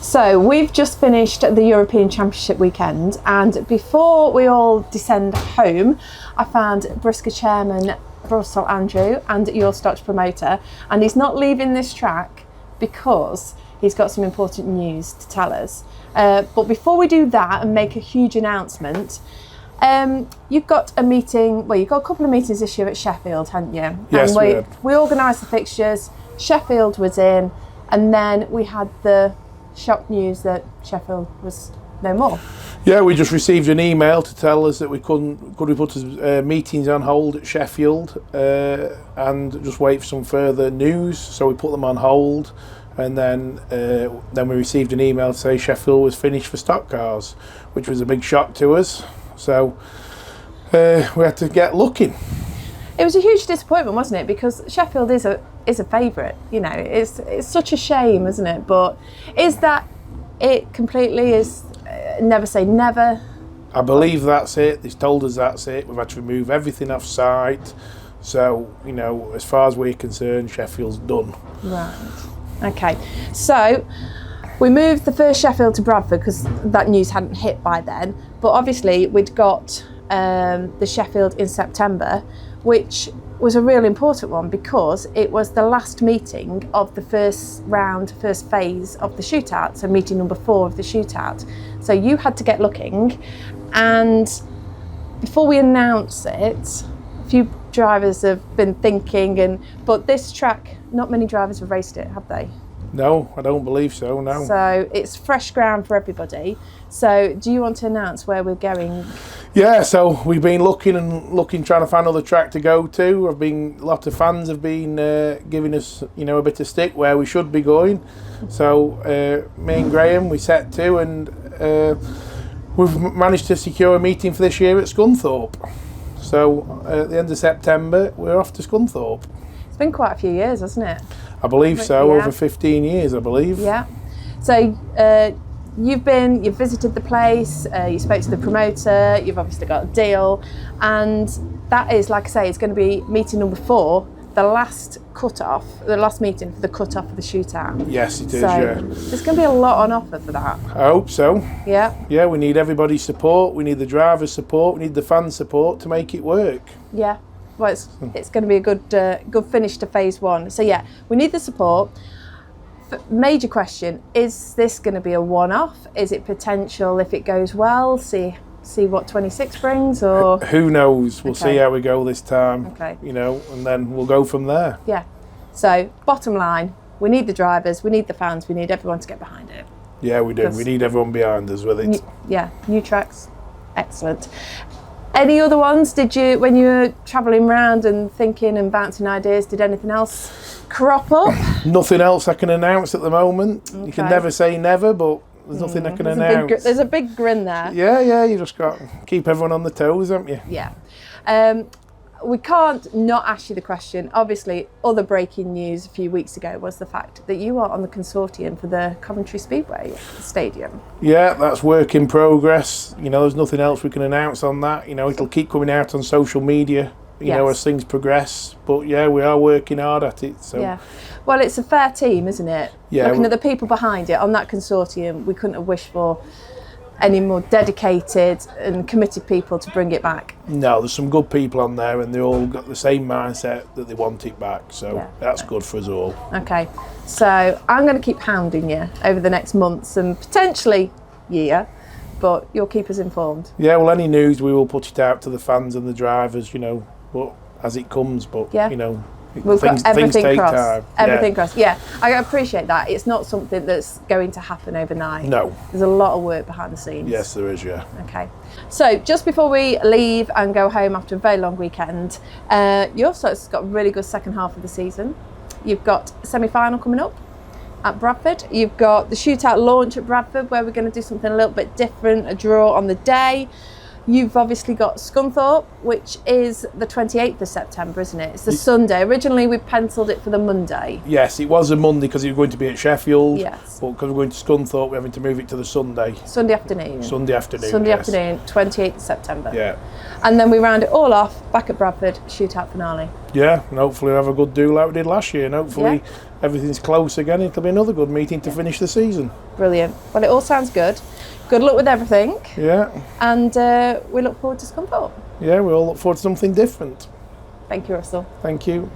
So we've just finished the European Championship weekend, and before we all descend home, I found BriSCA chairman Russell Andrew and Yorstox promoter, and he's not leaving this track because he's got some important news to tell us. But before we do that and make a huge announcement, you've got a meeting, well, you've got a couple of meetings this year at Sheffield, haven't you? Yes, and we organised the fixtures, Sheffield was in, and then we had the shock news that Sheffield was no more. Yeah, we just received an email to tell us that could we put meetings on hold at Sheffield and just wait for some further news. So we put them on hold, and then we received an email to say Sheffield was finished for stock cars, which was a big shock to us. So we had to get looking. It was a huge disappointment, wasn't it? Because Sheffield is a favourite. You know, it's such a shame, isn't it? But is that it completely? Is never say never? I believe that's it. They've told us that's it. We've had to remove everything off site. So, you know, as far as we're concerned, Sheffield's done. Right. Okay. So we moved the first Sheffield to Bradford because that news hadn't hit by then. But obviously we'd got the Sheffield in September, which was a really important one because it was the last meeting of the first phase of the shootout, so meeting number 4 of the shootout. So you had to get looking, and before we announce it, a few drivers have been thinking, but this track, not many drivers have raced it, have they? No, I don't believe so, no. So it's fresh ground for everybody. So do you want to announce where we're going? Yeah, so we've been looking, trying to find another track to go to. A lot of fans have been giving us, you know, a bit of stick where we should be going. So me and Graham, we set to, and we've managed to secure a meeting for this year at Scunthorpe. So at the end of September, we're off to Scunthorpe. It's been quite a few years, hasn't it? I believe so, yeah. Over 15 years, I believe. Yeah. So you've visited the place, you spoke to the promoter, you've obviously got a deal, and that is, like I say, it's going to be meeting number 4, the last meeting for the cut-off of the shootout. Yes, it is, so yeah. There's going to be a lot on offer for that. I hope so. Yeah. Yeah, we need everybody's support, we need the driver's support, we need the fan support to make it work. Yeah. Well, it's going to be a good finish to phase 1. So yeah, we need the support. Major question: is this going to be a one-off? Is it potential if it goes well? See what 26 brings, or who knows? We'll see how we go this time. Okay. You know, and then we'll go from there. Yeah. So bottom line, we need the drivers, we need the fans, we need everyone to get behind it. Yeah, we do. We need everyone behind us with it. New tracks, excellent. Any other ones? Did you, when you were travelling around and thinking and bouncing ideas, did anything else crop up? Nothing else I can announce at the moment. Okay. You can never say never, but there's nothing I can announce. There's a big grin there. Yeah, you just got to keep everyone on the toes, haven't you? Yeah. We can't not ask you the question. Obviously, other breaking news a few weeks ago was the fact that you are on the consortium for the Coventry Speedway Stadium. Yeah, that's work in progress. You know, there's nothing else we can announce on that. You know, it'll keep coming out on social media, you know, as things progress. But yeah, we are working hard at it. So. Yeah. Well, it's a fair team, isn't it? Yeah. Looking at the people behind it, on that consortium, we couldn't have wished for any more dedicated and committed people to bring it back. No, there's some good people on there, and they all got the same mindset that they want it back, so that's good for us all. Okay, so I'm going to keep hounding you over the next months and potentially year, but you'll keep us informed. Yeah, well, any news we will put it out to the fans and the drivers, you know, but as it comes, but you know, things take time. Everything crossed. Yeah, I appreciate that. It's not something that's going to happen overnight. No. There's a lot of work behind the scenes. Yes, there is, yeah. Okay. So just before we leave and go home after a very long weekend, Yorstox has got a really good second half of the season. You've got a semi-final coming up at Bradford. You've got the shootout launch at Bradford, where we're going to do something a little bit different, a draw on the day. You've obviously got Scunthorpe, which is the 28th of September, isn't it? It's the Sunday. Originally, we penciled it for the Monday. Yes, it was a Monday because it was going to be at Sheffield. Yes. But because we're going to Scunthorpe, we're having to move it to the Sunday. Sunday afternoon. Sunday afternoon, Sunday afternoon, 28th of September. Yeah. And then we round it all off back at Bradford, shootout finale. Yeah, and hopefully we'll have a good do like we did last year, and hopefully everything's close again, it'll be another good meeting to finish the season. Brilliant. Well, it all sounds good. Good luck with everything. Yeah. And we look forward to Scunthorpe. Yeah, we all look forward to something different. Thank you, Russell. Thank you.